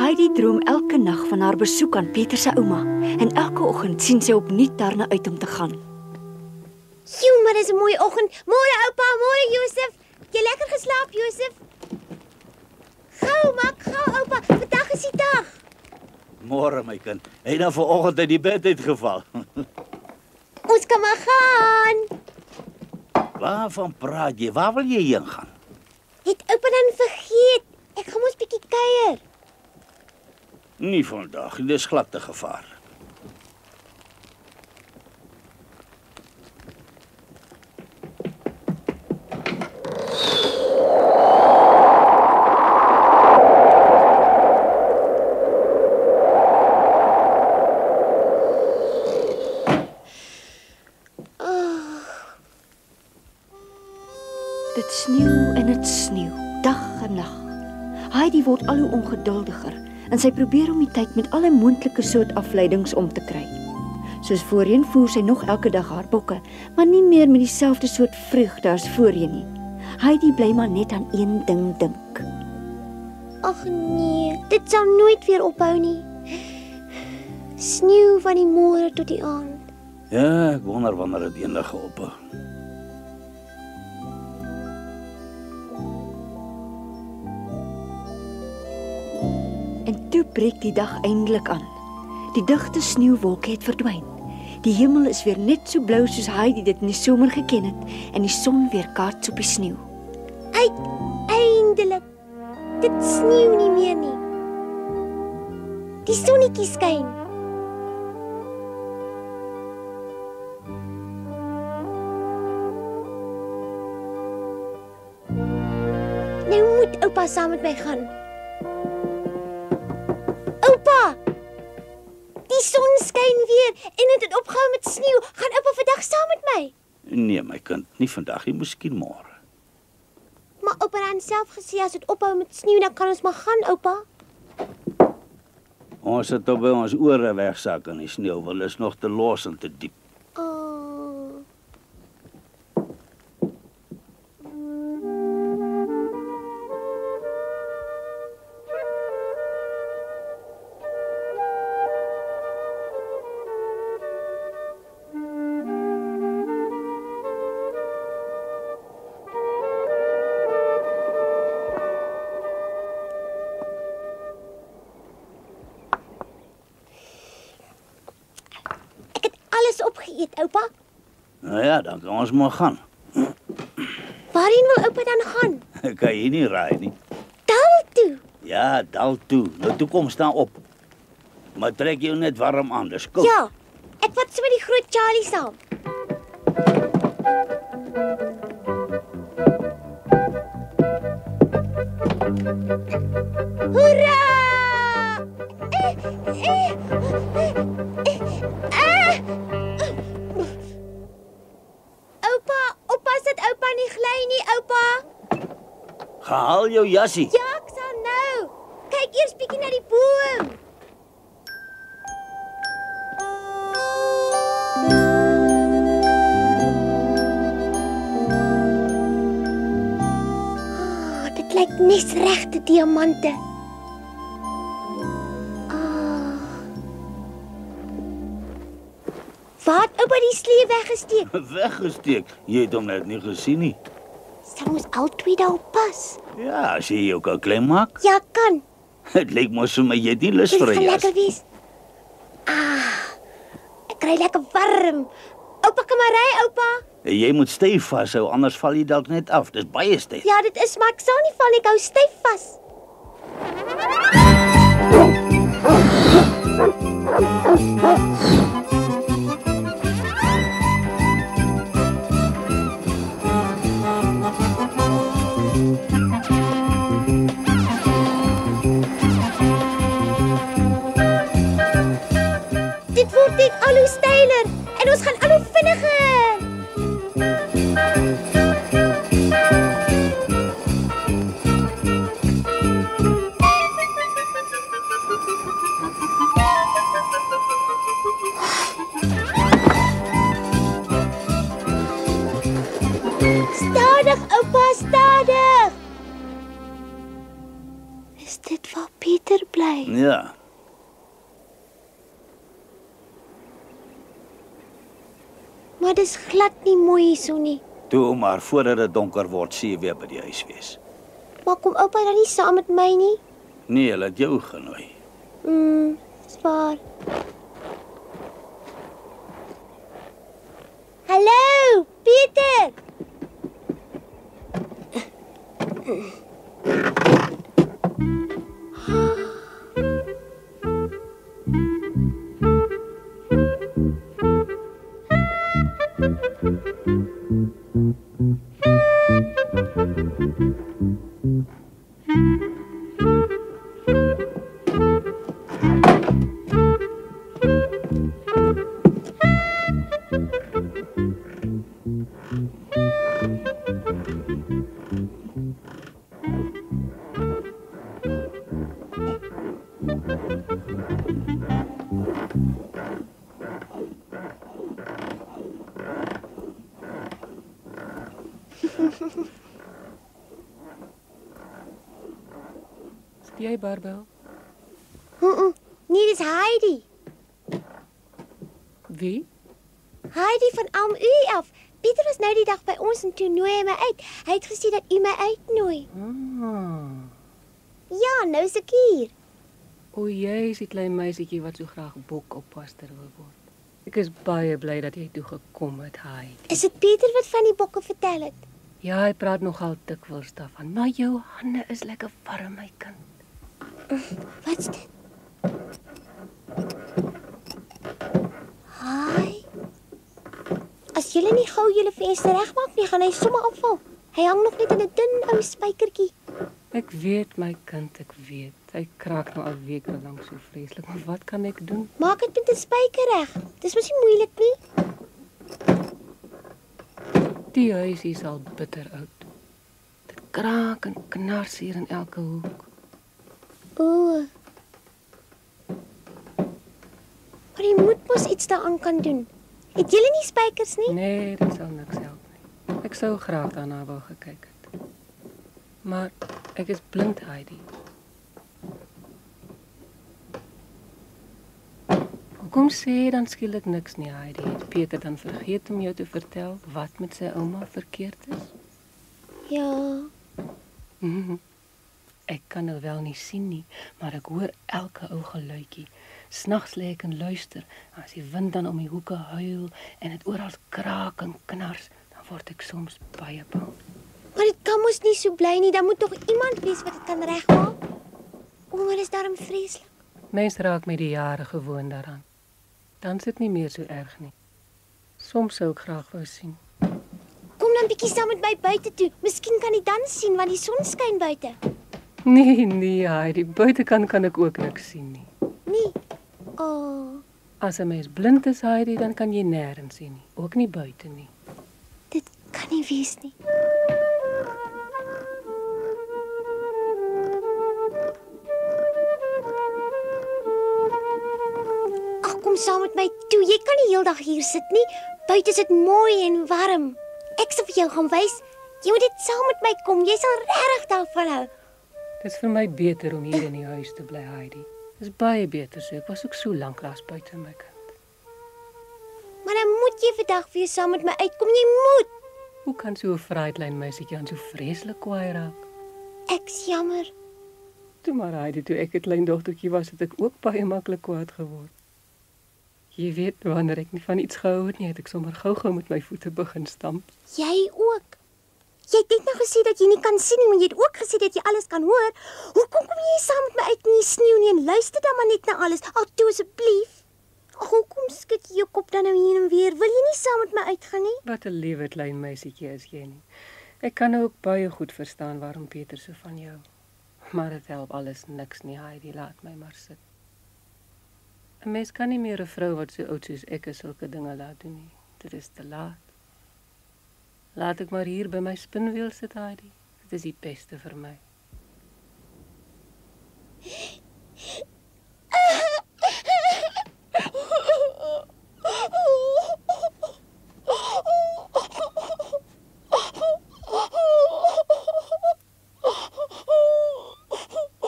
Heidi droom elke nag van haar besoek aan Pieter se ouma en elke oggend sien sy opnuut daarna uit om te gaan. Joe, maar dis 'n mooi oggend. Môre oupa, môre Josef. Jy lekker geslaap, Josef? Gou, maak gou oupa. Vandag is die dag. Môre my kind. Hy het nou vanoggend uit die bed uitgeval. Ons kan maar gaan. Waarvan praat jy? Waar wil jy heen gaan? Het oupa dan vergeet? Ek gaan mos bietjie kuier. Nie vandag, dis glad te gevaar. Dit sneeu en dit sneeu, dag en nag. Heidi word al hoe ongeduldiger en sy probeer om die tyd met alle moontlike soort afleidings om te kry. Soos voorheen voer sy nog elke dag haar bokke, maar nie meer met dieselfde soort vreugde as voorheen nie. Heidi bly maar net aan een ding dink. Ag nee, dit sal nooit weer ophou nie. Sneeu van die môre tot die aand. Ja, ek wonder wanneer dit eendag ophou. En toe breek die dag eindelik aan. Die digte sneeuwwolke het verdwyn. Die hemel is weer net so blou soos Heidi dit in die somer geken het en die son weer kaats op die sneeu. Uiteindelik. Dit sneeu nie meer nie. Die sonnetjie skyn. Nou moet oupa saam met my gaan. Oupa! Die son skyn weer en dit het opgehou met sneeu. Gaan oupa vandag saam met my? Nee, my kind, nie vandag nie, miskien môre. Maar oupa het self gesê as dit ophou met sneeu, dan kan ons maar gaan, oupa. Ons het op by ons ore wegsak in die sneeu, want dit is nog te los en te diep. Oh. Alles opgeëet, oupa. Nou ja, dan kan ons maar gaan. Waarheen wil oupa dan gaan? Kan jy nie raai nie. Dal toe. Ja, dal toe. Nou toe kom staan op. Maar trek jou net warm aan, dis koud. Ja, ek vat sommer die groot Charlie saam. Hoera! Oupa, oppas dat oupa nie gly nie, oupa. Haal jou jassie. Ja, ek sal nou. Kyk eers bietjie na die boom. lyk net regte diamante. Waar het oupa die slee weggesteek? Weggesteek. Jy het hom net nie gesien nie. Sal ons al twee daarop pas? Ja, as jy jou kan klein maak. Ja, kan. Dit lyk mos vir my jy het nie lus Dit vir 'n gaan jas. lekker wees. Ek kry lekker warm. Oupa, kom maar ry, oupa. Jy moet styf vashou, anders val jy dalk net af. Dis baie styf. Ja, dit is, maar ek sal nie val nie, ek hou styf vas. Dit word net al hoe styler en ons gaan al hoe vinniger. Stadig, oupa, stadig. Is dit waar Pieter bly? Ja. Maar dis glad nie mooi hierso nie. Toe maar voordat dit donker word, sien jy weer by die huis wees. Maar kom oupa dan nie saam met my nie? Nee, hulle het jou genooi. Dis waar. Hallo, Pieter. Is jy Barbel? Nee, dis Heidi. Wie? Heidi van Alm U af. Pieter was nou die dag by ons en toe nooi hy my uit. Hy het gesê dat u my uitnooi. Ja, nou is ek hier. O, jy is die klein meisietjie wat so graag bokoppaster wil word. Ek is baie bly dat jy toe gekom het, Heidi. Is dit Pieter wat van die bokke vertel het? Ja, hy praat nogal dikwels daarvan, maar jou hande is lekker warm, my kind. Wat's dit? Hi. As julle nie gou julle venster regmaak nie, gaan hy sommer afval. Hy hang nog net in 'n dun ou spykertjie. Ek weet, my kind, ek weet. Hy kraak nou al weke lank so vreeslik, maar wat kan ek doen? Maak dit met 'n spyker reg. Dis mos nie moeilik nie. Die huis is al bitter oud. Dit kraak en knars hier in elke hoek. O. Maar jy moet mos iets daaraan kan doen. Het julle nie spykers nie? Nee, dit sal niks help nie. Ek sou graag daarna wou gekyk het. Maar ek is blind, Heidi. Hoekom sê jy dan skielik niks nie, Heidi? Het Pieter dan vergeet om jou te vertel wat met sy ouma verkeerd is? Ja. Ek kan nou wel nie sien nie, maar ek hoor elke ou geluidjie. Snags lê ek en luister, as die wind dan om die hoeke huil en dit oral kraak en knars, dan word ek soms baie bang. Maar dit kan mos nie so bly nie. Dan moet tog iemand wees wat dit kan regmaak. O, maar dis darm vreeslik. Mens raak met die jare gewoon daaraan. Dan is dit nie meer so erg nie. Soms sou ek graag wou sien. Kom dan bietjie saam met my buite toe. Miskien kan jy dan sien want die son skyn buite. Nee, Heidi, buitekant kan ek ook niks sien nie. Nee. O, As 'n mens blind is, Heidi, dan kan jy nêrens sien nie, ook nie buite nie. dit kan nie wees nie. Ag, kom saam met my toe. Jy kan nie heeldag hier sit nie. Buite is dit mooi en warm. Ek sal vir jou gaan wys. Jy moet dit saam met my kom. Jy sal regtig daarvan hou. Dit is vir my beter om hier in die huis te bly, Heidi. Dit is baie beter so. Ek was ook so lank laas buite my kind. Maar dan moet jy vandag weer saam met my uitkom. Jy moet. Hoe kan so 'n vraaitlein meisietjie aan so vreeslik kwaai raak? Ek's jammer. Toe maar Heidi, toe ek 'n klein dogtertjie was, het ek ook baie maklik kwaad geword. Jy weet, wanneer ek nie van iets gehou het nie, het ek sommer gou-gou met my voete begin stamp. Jy ook. Jy het net nou gesê dat jy nie kan sien nie, maar jy het ook gesê dat jy alles kan hoor. Hoekom kom jy saam met my uit in die sneeu nie en luister dan maar net na alles? Al toe asseblief. Hoekom skud jy jou kop dan nou hier en weer? Wil jy nie saam met my uitgaan nie? Wat 'n liewe klein meisietjie is jy nie. Ek kan ook baie goed verstaan waarom Pieter so van jou. Maar dit help alles niks nie, Heidi, laat my maar sit. 'n Mens kan nie meer 'n vrou wat so oud soos ek is sulke dinge laat doen nie. Dit is te laat. Laat ek maar hier by my spinwiel sit, Heidi. Dit is die beste vir my.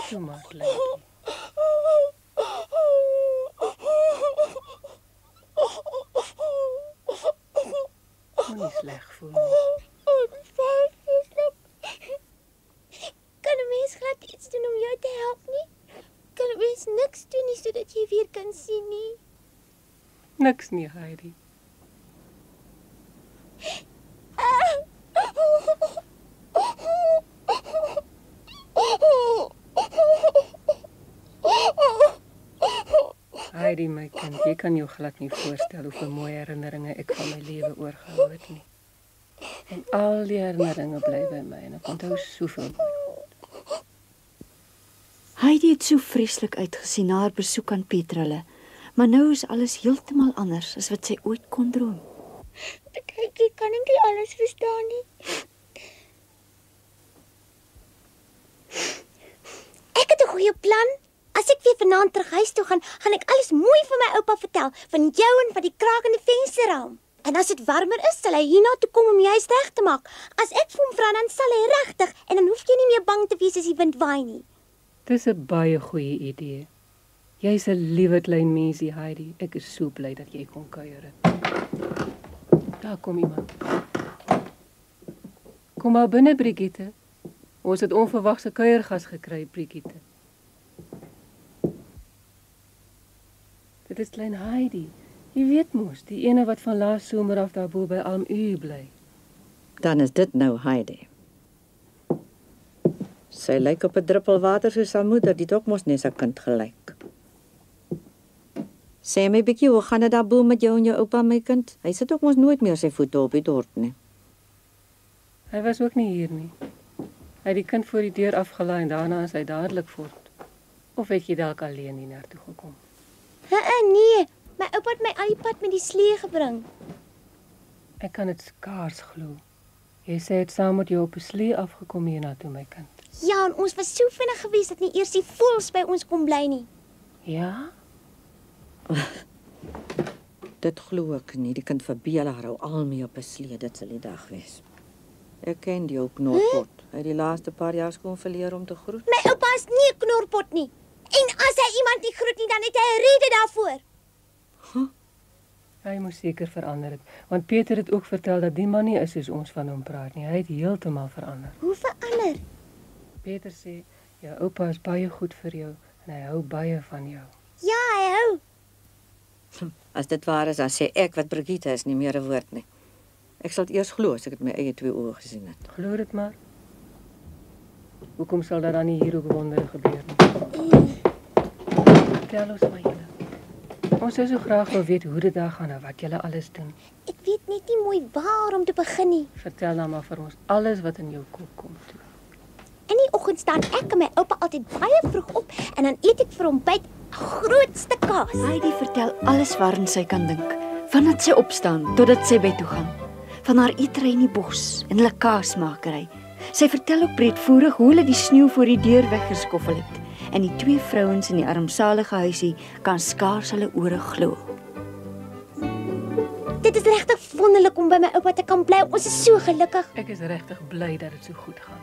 Toe maar, kleintjie. Moenie sleg voel nie. Kan 'n mens glad iets doen om jou te help nie? Kan 'n mens niks doen nie sodat jy weer kan sien nie? Niks nie, Heidi. Heidi, my kind, jy kan jou glad nie voorstel hoeveel mooi herinneringe ek van my lewe oorgehou het nie. En al die herinneringe bly by my en ek onthou soveel. Heidi het so vreeslik uitgesien na haar besoek aan Pieter, maar nou is alles heeltemal anders as wat sy ooit kon droom. Ek kan nie alles verstaan nie. Ek het 'n goeie plan. As ek weer vanaand terug huis toe gaan ek alles mooi vir my oupa vertel, van jou en van die kraak in die vensterraam. En as dit warmer is, sal hy hiernatoe kom om die huis reg te maak. As ek vir hom vra, dan sal hy regtig, en dan hoef jy nie meer bang te wees as die wind waai nie. Dis 'n baie goeie idee. Jy's 'n liewe klein mensie, Heidi. Ek is so bly dat jy kon kuier. Daar kom iemand. Kom maar binne, Brigitte. Ons het onverwagse kuiergas gekry, Brigitte. Dit is klein Heidi. Jy weet mos, die ene wat van laas somer af daarbo by Alm-U bly. Dan is dit nou Heidi. Sy lyk op 'n druppel water soos haar moeder, die het ook mos net 'n kind gelyk. Sê my bietjie, hoe gaan dit daarbo met jou en jou oupa, my kind? Hy sit ook mos nooit meer sy voete op die dorp nie. Hy was ook nie hier nie. Hy het die kind voor die deur afgelaai en daarna is hy dadelik voort. Of het jy dalk alleen hier naartoe gekom? Nee, my oupa het my al die pad met die slee gebring. Ek kan dit skaars glo. Jy sê het saam met jou op 'n slee afgekom hiernatoe, my kind. Ja, en ons was so vinnig geweest dat nie eers die voëls by ons kon bly nie. Ja? Dit glo ek nie, die kind verbeel haar hou al mee op 'n slee, dit sal die dag wees. Ek ken die ou knorpot. Hy het die laaste paar jaar skoon verleer om te groet. My oupa is nie 'n knorpot nie. En as hy iemand nie groet nie, dan het hy 'n rede daarvoor. Hy moes seker verander het, want Pieter het ook vertel dat die man nie is soos ons van hom praat nie. Hy het heeltemal verander. Hoe verander? Pieter sê, jou oupa is baie goed vir jou en hy hou baie van jou. Ja, hy hou. As dit waar is, dan sê ek wat Brigitte is nie meer 'n woord nie. Ek sal dit eers glo as ek dit met my eie 2 oë gesien het. Glo dit maar. Hoekom sal daar dan nie hier ook wondere gebeur nie? Vertel ons maar julle. Ons sou so graag wil weet hoe dit daar gaan en wat julle alles doen. Ek weet net nie mooi waar om te begin nie. Vertel dan maar vir ons alles wat in jou kop kom toe. In die oggend staan ek en my oupa altyd baie vroeg op en dan eet ek vir ontbyt 'n groot stuk kaas. Heidi vertel alles waarin sy kan dink, vandat sy opstaan totdat sy bed toe gaan. Van haar eetery in die bos en hulle kaasmakery. Sy vertel ook breedvoerig hoe hulle die sneeu voor die deur weggeskoffel het. En die 2 vrouens in die armsalige huisie kan skaars hulle ore glo. Dit is regtig wonderlik om by my oupa te kan bly. Ons is so gelukkig. Ek is regtig bly dat dit so goed gaan.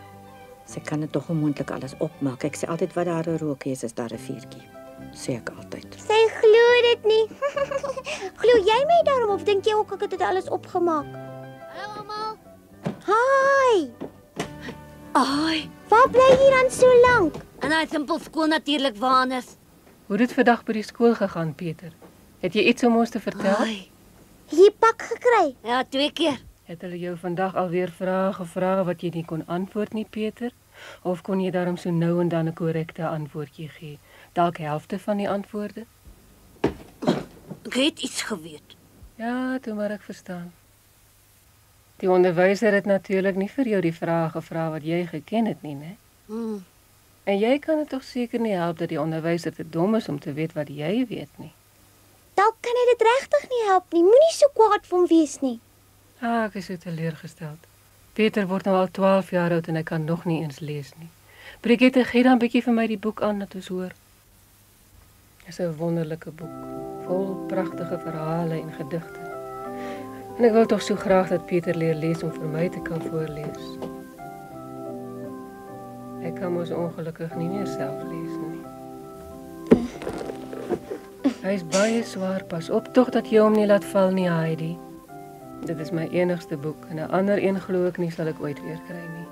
Sy kan dit tog onmoontlik alles opmaak. Ek sê altyd wat daar rook is daar 'n vuurtjie. Sê ek altyd. Sy glo dit nie. Glo jy my daarom of dink jy ook ek het dit alles opgemaak? Hallo almal. Hi. Ai, Waar bly jy dan so lank? en hy simpel skool natuurlik waanus. Hoe het dit vandag by die skool gegaan, Pieter? Het jy iets om ons te vertel? Ai, Jy pak gekry. ja, 2 keer. Het hulle jou vandag alweer vrae gevra wat jy nie kon antwoord nie, Pieter? Of kon jy daarom so nou en dan 'n korrekte antwoordjie gee? Dalk helfte van die antwoorde? Ek het iets geweet. Ja, toe maar ek verstaan. Die onderwyser het natuurlik nie vir jou die vrae gevra wat jy geken het nie, né? En jy kan dit tog seker nie help dat die onderwyser te dom is om te weet wat jy weet nie. Dalk kan hy dit regtig nie help nie. Moenie so kwaad vir hom wees nie. Ek is so teleurgesteld. Peter word nou al 12 jaar oud en hy kan nog nie eens lees nie. Brigitte, gee dan 'n bietjie vir my die boek aan dat ons hoor. Dit is 'n wonderlike boek, vol pragtige verhale en gedigte. En ek wil tog so graag dat Peter leer lees om vir my te kan voorlees. Hy kan mos ongelukkig nie meer self lees nie. Hy is baie swaar, pas op tog dat jy hom nie laat val nie, Heidi. Dit is my enigste boek en 'n ander een glo ek nie sal ek ooit weer kry nie.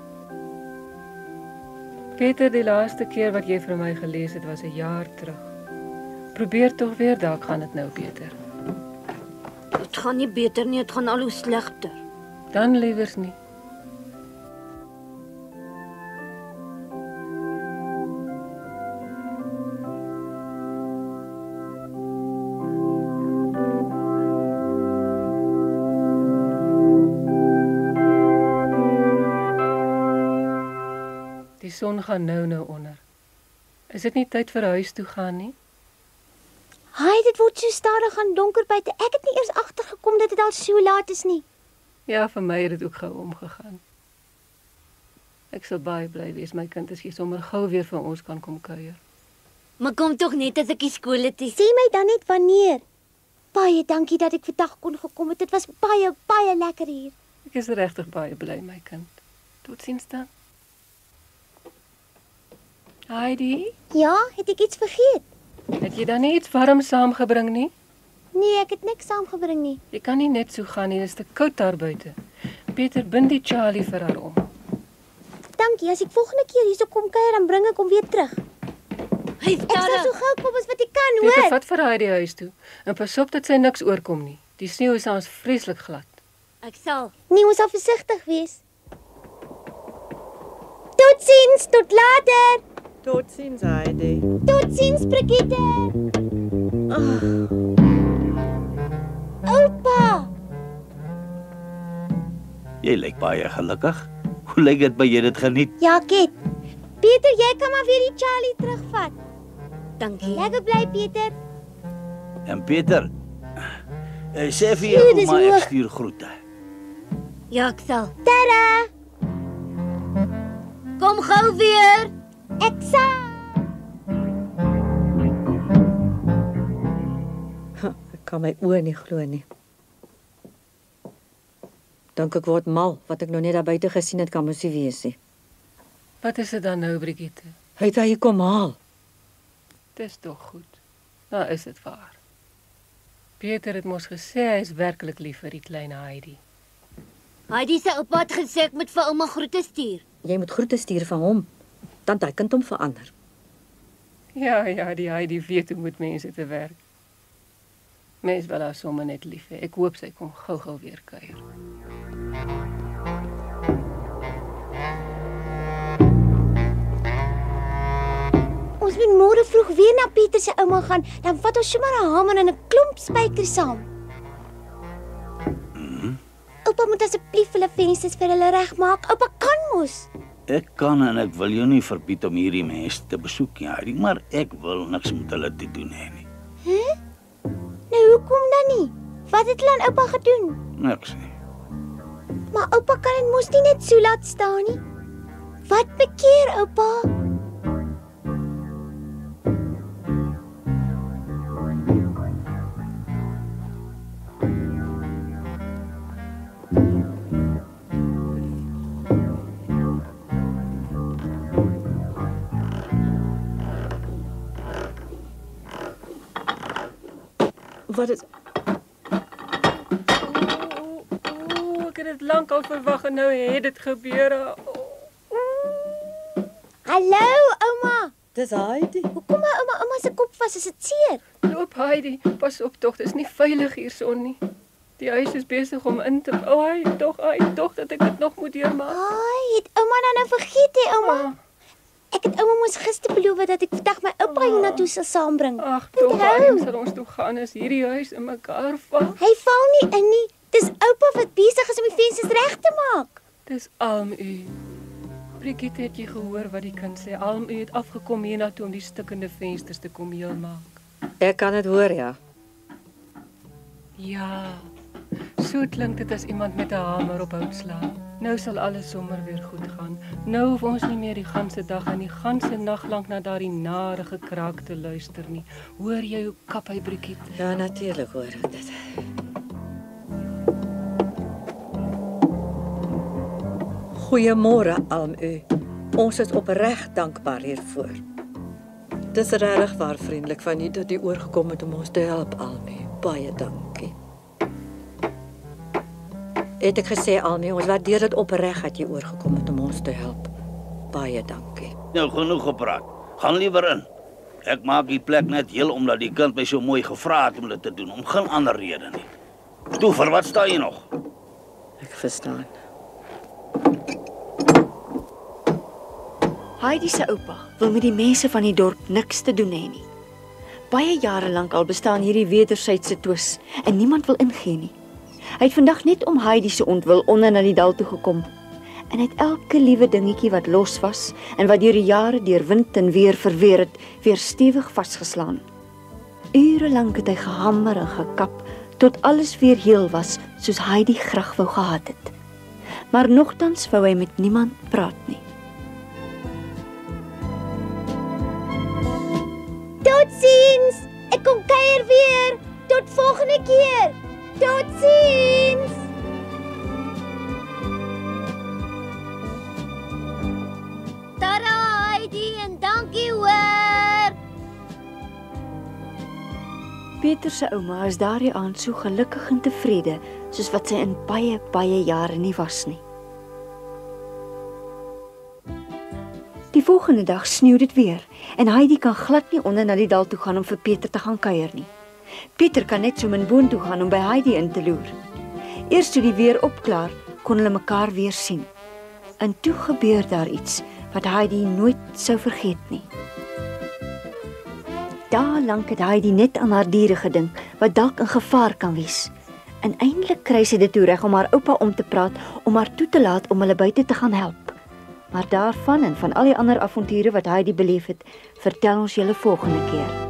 Peter, die laaste keer wat jy vir my gelees het was 'n jaar terug. Probeer tog weer, dalk gaan dit nou beter. Dit gaan nie beter nie, dit gaan al hoe slegter. Dan liewers nie. Die son gaan nou onder. Is dit nie tyd vir huis toe gaan nie? Hi, dit word so stadig aan donker buite. Ek het nie eers agtergekom dat dit al so laat is nie. Ja, vir my het dit ook gou omgegaan. Ek sal baie bly wees my kind as jy sommer gou weer vir ons kan kom kuier. Maar kom tog net as ek die skool het. Sê my dan net wanneer. Baie dankie dat ek vandag kon gekom het. Dit was baie lekker hier. Ek is regtig baie bly my kind. Totsiens dan. Heidi, Ja, het ek iets vergeet? het jy dan nie iets warm saamgebring nie? Nee, ek het niks saamgebring nie. Jy kan nie net so gaan nie, dit is te koud daar buite. Peter, bind die Charlie vir haar om. Dankie, as ek volgende keer hierso kom kuier, dan bring ek hom weer terug. Hy Ek sal so staan. gou kom as wat ek kan, Peter, hoor. vat vir haar die huis toe en pas op dat sy niks oorkom nie. Die sneeu is ons vreeslik glad. Ek sal. Nee, ons sal versigtig wees. Totsiens, tot later. Totsiens, Heidi. Totsiens, Brigitte. Oupa. Jy lyk baie gelukkig. Hoe lyk dit by jy dit geniet? Ja, Ket. Peter, jy kan maar weer die Charlie terugvat. Dankie. Lekker bly, Peter. En Peter, sê vir Sjoe, jou dis ouma ek hoog. stuur groete. Ja, ek sal. Tada. Kom gou weer. Ek sal. Ek kan my oë nie glo nie. Dink ek word mal, wat ek nou net daar buite gesien het kan mos nie wees nie. Wat is dit dan nou, Brigitte? Hy het hy kom haal. Dis tog goed. Nou is dit waar. Peter het mos gesê hy is werklik lief vir die klein Heidi. Heidi se oupa het gesê ek moet vir ouma groete stuur. Jy moet groete stuur van hom. Dan hy kind hom verander. Ja, die Heidi weet hoe moet mense te werk. Mens wil haar sommer net lief hê. Ek hoop sy kom gou weer kuier. Ons moet môre vroeg weer na Pieter se ouma gaan, dan vat ons sommer 'n hamer en 'n klomp spykers saam. Oupa moet asseblief hulle vensters vir hulle regmaak. Oupa kan mos. Ek kan en ek wil jou nie verbied om hierdie mense te besoek nie, Heidi, maar ek wil niks met hulle te doen hê nie. Nou hoekom dan nie? Wat het hulle aan oupa gedoen? Niks nie. Maar oupa kan dit mos nie net so laat staan nie. Wat bekeer oupa? Wat is... Ek het dit lank al verwag en nou het dit gebeur. Hallo, ouma. Dis Heidi. Hoekom hou ouma se kop vas? Is dit seer? Loop Heidi, pas op tog, dit is nie veilig hierson nie. Die huis is besig om in te... Ai, tog dat ek dit nog moet deurmaak. Ai, het ouma nou vergeet hè, ouma? Ek het ouma mos gister beloof dat ek vandag my oupa hiernatoe sal saambring. Ag, tog, waarheen sal ons toe gaan as hierdie huis in mekaar val? Hy val nie in nie. Dis oupa wat besig is om die vensters reg te maak. Dis Almu. Brigitte, het jy gehoor wat die kind sê? Almu het afgekom hiernatoe om die stukkende vensters te kom heel maak. Ek kan dit hoor, ja. Ja, so klink dit as iemand met 'n hamer op hout slaan. Nou sal alles sommer weer goed gaan. Nou hoef ons nie meer die ganse dag en die ganse nag lank na daardie nare gekraak te luister nie. Hoor jy hoe kap hy, Brigitte? Ja, natuurlik hoor ek dit. Goeiemôre, Almu. Ons is opreg dankbaar hiervoor. Dis regtig waar vriendelik van u dat u oorgekom het om ons te help, Almu. Baie dankie. Het ek gesê, Almu, ons waardeer dit opreg dat jy oorgekom het om ons te help. Baie dankie. Nou genoeg gepraat. Gaan liewer in. Ek maak die plek net heel omdat die kind my so mooi gevra het om dit te doen, om geen ander rede nie. Toe, vir wat sta jy nog? Ek verstaan. Heidi se oupa wil met die mense van die dorp niks te doen hê nie. Baie jare lank al bestaan hierdie wederwysige twis en niemand wil ingee nie. Hy het vandag net om Heidi se ontwil onder na die dal toe gekom en het elke liewe dingetjie wat los was en wat deur die jare deur wind en weer verweer het, weer stewig vasgeslaan. Ure lank het hy gehamer en gekap tot alles weer heel was soos Heidi graag wou gehad het. Maar nogtans wou hy met niemand praat nie. Totsiens! Ek kom kuier weer. Tot volgende keer. Totsiens! Tada, Heidi, en dankie hoor. Pieter se ouma is daardie aand so gelukkig en tevrede soos wat sy in baie jare nie was nie. Die volgende dag sneeu dit weer en Heidi kan glad nie onder na die dal toe gaan om vir Pieter te gaan kuier nie. Pieter kan net so min boontoe gaan om by Heidi in te loer. Eers toe die weer opklaar, kon hulle mekaar weer sien. En toe gebeur daar iets wat Heidi nooit sou vergeet nie. Daar lank het Heidi net aan haar diere gedink wat dalk in gevaar kan wees. En eintlik kry sy dit toe reg om haar oupa om te praat om haar toe te laat om hulle buite te gaan help. Maar daarvan en van al die ander avonture wat Heidi beleef het, vertel ons julle volgende keer.